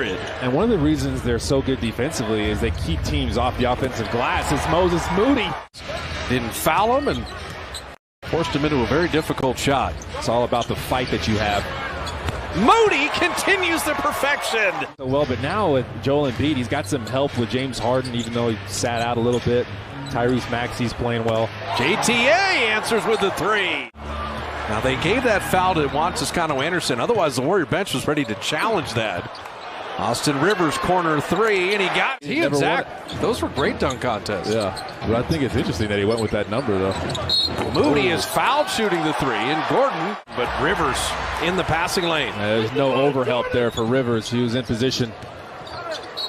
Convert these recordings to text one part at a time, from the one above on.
And one of the reasons they're so good defensively is they keep teams off the offensive glass. It's Moses Moody. Didn't foul him and forced him into a very difficult shot. It's all about the fight that you have. Moody continues the perfection. Well, but now with Joel Embiid, he's got some help with James Harden, even though he sat out a little bit. Tyrese Maxey's playing well. JTA answers with the three. Now they gave that foul to Juan Toscano-Anderson. Otherwise, the Warrior bench was ready to challenge that. Austin Rivers corner three, and he got it. He and Zach, those were great dunk contests. Yeah, but I think it's interesting that he went with that number, though. Moody is fouled shooting the three, and Gordon, but Rivers in the passing lane. There's no overhelp there for Rivers. He was in position.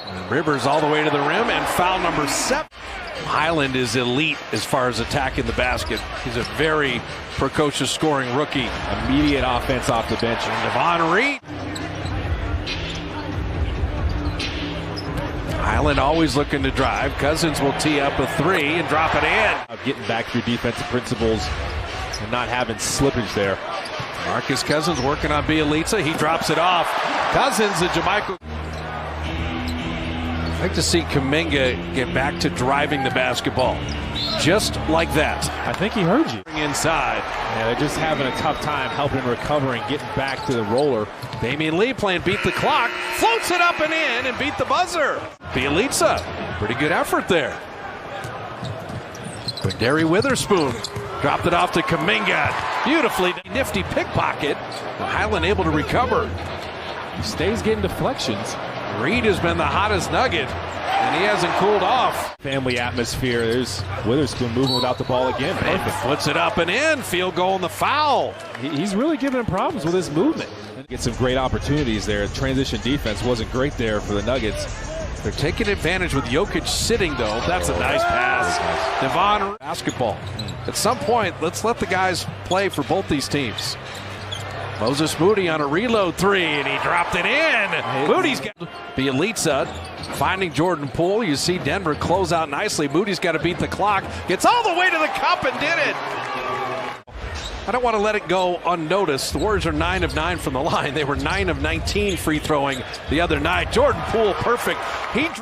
And Rivers all the way to the rim, and foul number 7. Highland is elite as far as attacking the basket. He's a very precocious scoring rookie. Immediate offense off the bench. And Devon Reed. Highland always looking to drive. Cousins will tee up a three and drop it in. Getting back through defensive principles and not having slippage there. Marcus Cousins working on Bielitsa. He drops it off. Cousins and Jamichael. I'd like to see Kuminga get back to driving the basketball. Just like that. I think he heard you. Inside. Yeah, they're just having a tough time helping him recover and getting back to the roller. Damian Lee playing beat the clock. Floats it up and in and beat the buzzer. Bielitsa. Pretty good effort there. But Derry Witherspoon dropped it off to Kuminga. Beautifully nifty pickpocket. Highland able to recover. He stays getting deflections. Reed has been the hottest nugget, and he hasn't cooled off. Family atmosphere. There's Witherspoon moving without the ball again. Perfect. Flips it up and in. Field goal and the foul. He's really giving him problems with his movement. Get some great opportunities there. Transition defense wasn't great there for the Nuggets. They're taking advantage with Jokic sitting, though. That's a nice pass. Devon basketball. At some point, let's let the guys play for both these teams. Moses Moody on a reload three, and he dropped it in. Moody's got Bielitsa finding Jordan Poole. You see Denver close out nicely. Moody's got to beat the clock. Gets all the way to the cup and did it. I don't want to let it go unnoticed. The Warriors are 9 of 9 from the line. They were 9 of 19 free throwing the other night. Jordan Poole, perfect.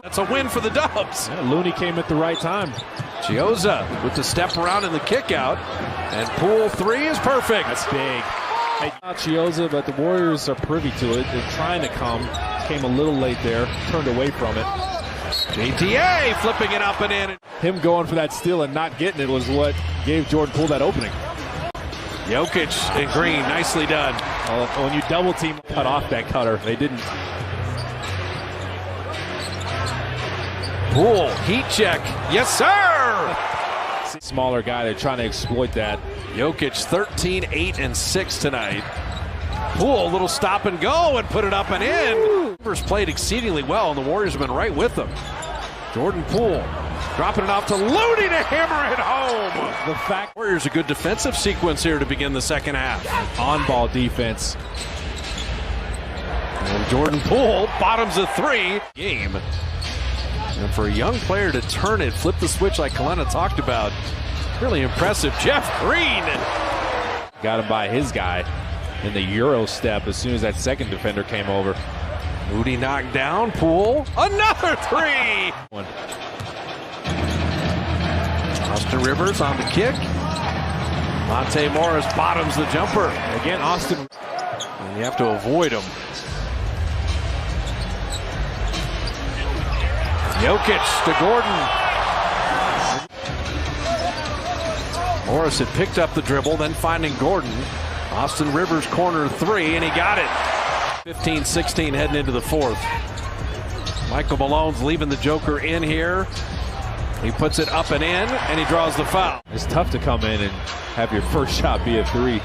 That's a win for the Dubs. Yeah, Looney came at the right time. Chioza with the step around and the kick out. And Poole three is perfect. That's big. Hey, Chioza, but the Warriors are privy to it. They're trying to come. Came a little late there. Turned away from it. JTA flipping it up and in. Him going for that steal and not getting it was what gave Jordan Poole that opening. Jokic and Green, nicely done. When you double team, cut off that cutter. They didn't. Poole, heat check. Yes, sir! Smaller guy, they're trying to exploit that. Jokic 13, 8, and 6 tonight. Poole, a little stop and go and put it up and in. Rivers played exceedingly well, and the Warriors have been right with them. Jordan Poole dropping it off to Looney to hammer it home. The fact Warriors a good defensive sequence here to begin the second half. On-ball defense. And Jordan Poole bottoms a three. Game. And for a young player to turn it, flip the switch like Kalena talked about, really impressive. Jeff Green. Got him by his guy in the Euro step as soon as that second defender came over. Moody knocked down. Poole, another three. Austin Rivers on the kick. Monte Morris bottoms the jumper. Again, Austin. And you have to avoid him. Jokic to Gordon. Morris had picked up the dribble, then finding Gordon. Austin Rivers corner three, and he got it. 15-16 heading into the fourth. Michael Malone's leaving the Joker in here. He puts it up and in, and he draws the foul. It's tough to come in and have your first shot be a three.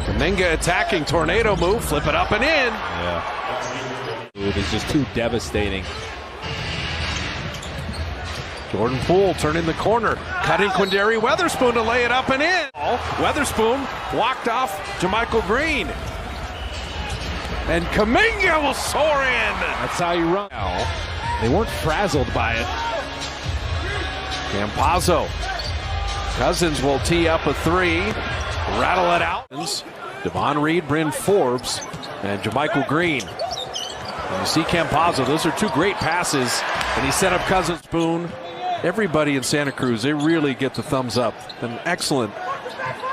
Kuminga attacking, tornado move, flip it up and in. Yeah. It is just too devastating. Jordan Poole turning the corner, cutting Quindary Weatherspoon to lay it up and in. Weatherspoon walked off Jamichael Green. And Kuminga will soar in. That's how you run. They weren't frazzled by it. Campazzo. Cousins will tee up a three. Rattle it out. Devon Reed, Bryn Forbes, and Jamichael Green. You see Campazzo, those are two great passes, and he set up Cousins. Spoon. Everybody in Santa Cruz, they really get the thumbs up. Been excellent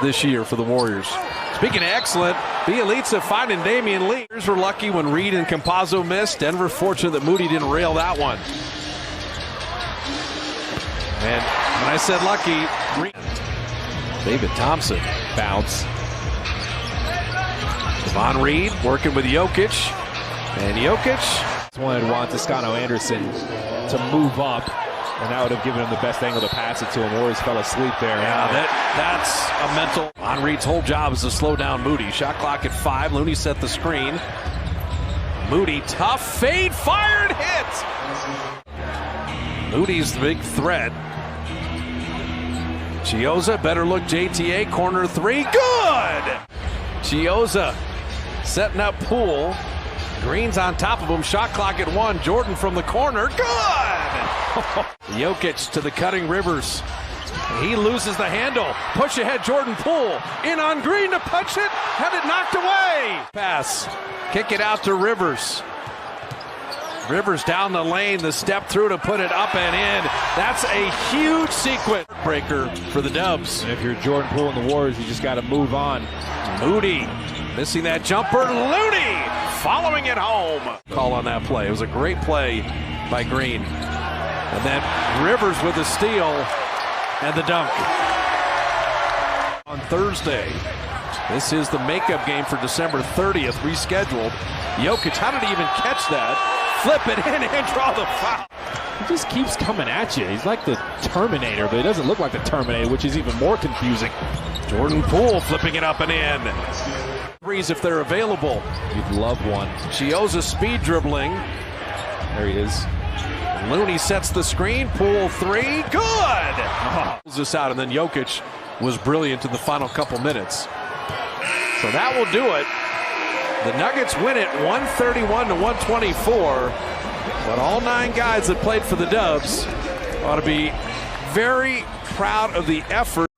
this year for the Warriors. Speaking of excellent, Bielitsa finding Damian Lee. Warriors were lucky when Reed and Campazzo missed. Denver fortunate that Moody didn't rail that one. And when I said lucky, David Thompson bounce. Devon Reed working with Jokic. And Jokic wanted Juan Toscano Anderson to move up, and that would have given him the best angle to pass it to him. Warriors fell asleep there. Yeah, that's a mental. Devon Reed's whole job is to slow down Moody. Shot clock at 5. Looney set the screen. Moody, tough fade, fired, hit. Moody's the big threat. Chiozza, better look, JTA, corner 3, good! Chiozza setting up Poole. Green's on top of him, shot clock at 1. Jordan from the corner, good! Jokic to the cutting Rivers. He loses the handle. Push ahead, Jordan Poole. In on Green to punch it, had it knocked away. Pass, kick it out to Rivers. Rivers down the lane, the step through to put it up and in. That's a huge sequence breaker for the Dubs. And if you're Jordan Poole and the Warriors, you just got to move on. Moody missing that jumper. Looney following it home. Call on that play. It was a great play by Green. And then Rivers with the steal and the dunk. On Thursday, this is the makeup game for December 30th, rescheduled. Jokic, how did he even catch that? Flip it in and draw the foul. He just keeps coming at you. He's like the Terminator, but he doesn't look like the Terminator, which is even more confusing. Jordan Poole flipping it up and in. Threes if they're available. You'd love one. Chiozza speed dribbling. There he is. Looney sets the screen. Poole 3. Good! Pulls this out, and then Jokic was brilliant in the final couple minutes. So that will do it. The Nuggets win it 131 to 124. But all 9 guys that played for the Dubs ought to be very proud of the effort.